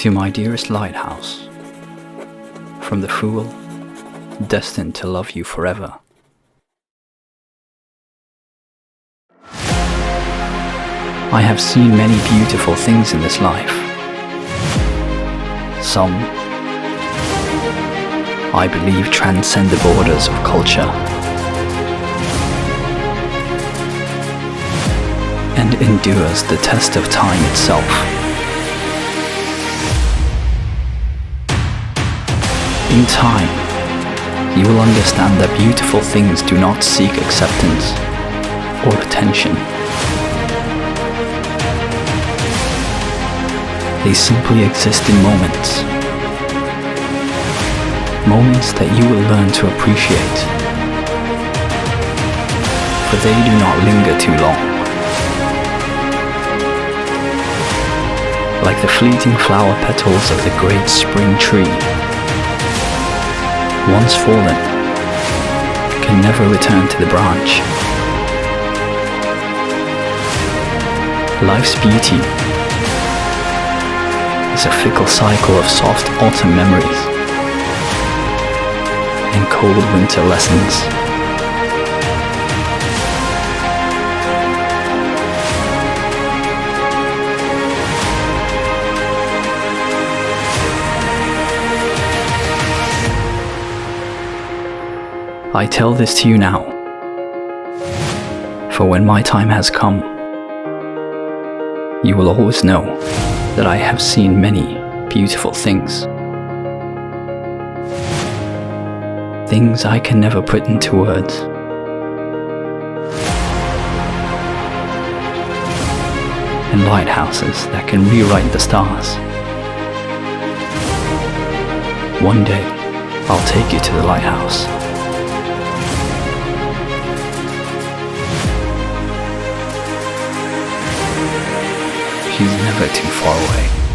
To my dearest lighthouse, from the fool destined to love you forever. I have seen many beautiful things in this life. Some, I believe, transcend the borders of culture and endures the test of time itself. In time, you will understand that beautiful things do not seek acceptance or attention. They simply exist in moments. Moments that you will learn to appreciate, for they do not linger too long. Like the fleeting flower petals of the great spring tree, once fallen, can never return to the branch. Life's beauty is a fickle cycle of soft autumn memories and cold winter lessons. I tell this to you now, for when my time has come, you will always know that I have seen many beautiful things. Things I can never put into words. And lighthouses that can rewrite the stars. One day, I'll take you to the lighthouse. She's never too far away.